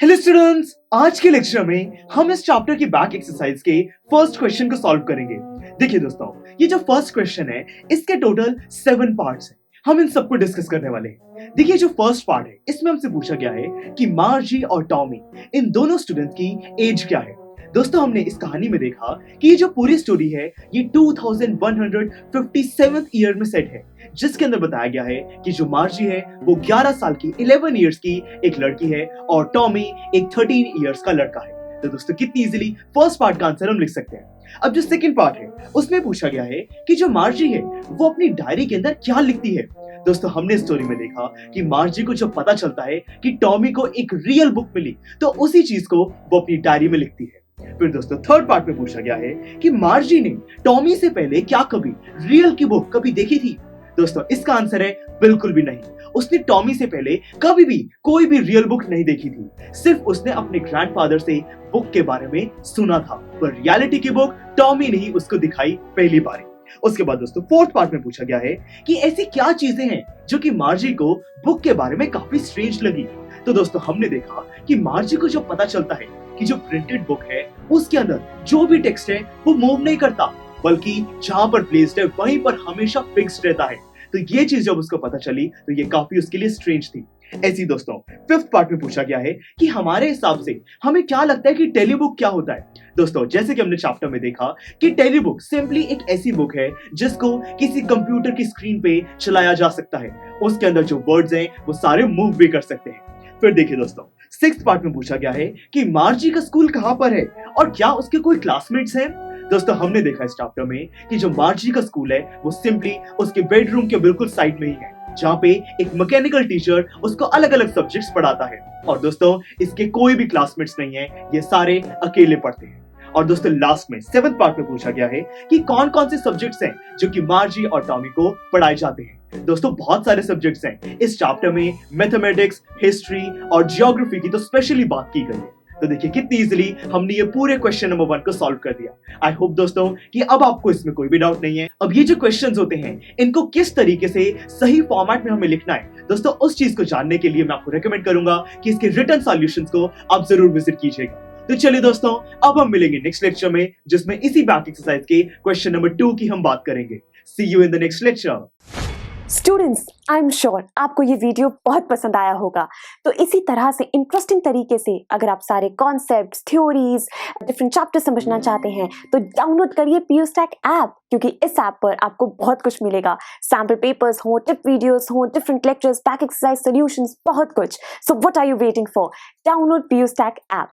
Hello students, आज के lecture में हम इस चैप्टर की बैक एक्सरसाइज के फर्स्ट क्वेश्चन को सॉल्व करेंगे। देखिए दोस्तों, ये जो फर्स्ट क्वेश्चन है इसके टोटल 7 पार्ट्स हैं। हम इन सबको डिस्कस करने वाले हैं। देखिए, जो फर्स्ट पार्ट है इसमें हमसे पूछा गया है कि मार्जी और टॉमी इन दोनों स्टूडेंट्स की एज क्या है। दोस्तों, हमने इस कहानी में देखा कि ये जो पूरी स्टोरी है ये 2157 ईयर में सेट है, जिसके अंदर बताया गया है कि जो मार्जी है वो 11 साल की 11 इयर्स की एक लड़की है और टॉमी एक 13 इयर्स का लड़का है। तो दोस्तों, कितनी इजीली फर्स्ट पार्ट का आंसर हम लिख सकते हैं। अब जो सेकंड पार्ट है उसमें पूछा गया है कि जो मार्जी है वो अपनी डायरी के अंदर क्या लिखती है। दोस्तों, हमने स्टोरी में देखा कि मार्जी को जब पता चलता है कि टॉमी को एक रियल बुक मिली तो उसी चीज को वो अपनी डायरी में लिखती है। फिर दोस्तों, थर्ड पार्ट में पूछा गया है कि मार्जी ने टॉमी से पहले क्या कभी रियल की बुक कभी देखी थी। दोस्तों, इसका आंसर है बिल्कुल भी नहीं। उसने टॉमी से पहले कभी भी कोई भी रियल बुक नहीं देखी थी। सिर्फ उसने अपने ग्रैंडफादर से बुक के बारे में सुना था, पर रियलिटी की बुक टॉमी ने ही उसको दिखाई पहली बार। उसके बाद दोस्तों, फोर्थ पार्ट में पूछा गया है कि ऐसी क्या चीजें हैं जो कि मार्जी को बुक के बारे में काफी स्ट्रेंज लगी। तो दोस्तों, हमने देखा कि मार्जी को जब पता चलता है कि जो प्रिंटेड बुक है उसके अंदर जो भी टेक्स्ट है वो मूव नहीं करता, बल्कि जहां पर प्लेस्ड है वहीं पर हमेशा फिक्स्ड रहता है। तो ये चीज जब उसको पता चली तो ये काफी उसके लिए स्ट्रेंज थी। ऐसी दोस्तों, फिफ्थ पार्ट में पूछा गया है कि हमारे हिसाब से हमें क्या लगता है कि टेलीबुक क्या होता है। दोस्तों, जैसे कि हमने चैप्टर में देखा कि टेलीबुक सिंपली एक ऐसी बुक है जिसको किसी कंप्यूटर की स्क्रीन पे चलाया जा सकता है। उसके अंदर जो वर्ड्स हैं वो सारे मूव भी कर सकते हैं। फिर देखिए दोस्तों, सिक्स्थ पार्ट में पूछा गया है कि मार्जी का स्कूल कहां पर है और क्या उसके कोई क्लासमेट्स हैं। दोस्तों, हमने देखा इस चैप्टर में कि जो मार्जी का स्कूल है वो सिंपली उसके बेडरूम के बिल्कुल साइड में ही है, जहाँ पे एक मैकेनिकल टीचर उसको अलग अलग सब्जेक्ट्स पढ़ाता है। और दोस्तों, इसके कोई भी क्लासमेट्स नहीं है, ये सारे अकेले पढ़ते हैं। और दोस्तों, लास्ट में सेवेंथ पार्ट में पूछा गया है कि कौन कौन से सब्जेक्ट्स हैं जो कि मार्जी और टॉमी को पढ़ाए जाते हैं। दोस्तों, बहुत सारे सब्जेक्ट्स हैं इस चैप्टर में। मैथमेटिक्स, हिस्ट्री और जियोग्राफी की तो स्पेशली बात की गई है। तो देखिए कितनी इजीली हमने ये पूरे क्वेश्चन नंबर 1 को सॉल्व कर दिया। आई होप दोस्तों कि अब आपको इसमें कोई भी डाउट नहीं है। अब ये जो क्वेश्चंस होते हैं इनको किस तरीके से सही फॉर्मेट में हमें लिखना है, दोस्तों उस चीज को जानने के लिए मैं आपको रेकमेंड करूंगा कि इसके रिटन सॉल्यूशंस को आप जरूर विजिट कीजिएगा। तो चलिए दोस्तों, अब हम मिलेंगे नेक्स्ट लेक्चर में, जिसमें इसी बैक एक्सरसाइज के क्वेश्चन नंबर 2 की हम बात करेंगे। See you in the next lecture. Students, I am sure आपको ये वीडियो बहुत पसंद आया होगा। तो इसी तरह से इंटरेस्टिंग तरीके से अगर आप सारे कॉन्सेप्ट्स, थ्योरीज, डिफरेंट चैप्टर समझना चाहते हैं तो डाउनलोड करिए PUSTAC ऐप, क्योंकि इस ऐप पर आपको बहुत कुछ मिलेगा। सैम्पल पेपर्स हो, टिप वीडियोस हो, different lectures, back exercise solutions, बहुत कुछ। So what are you waiting for? Download PUSTAC app.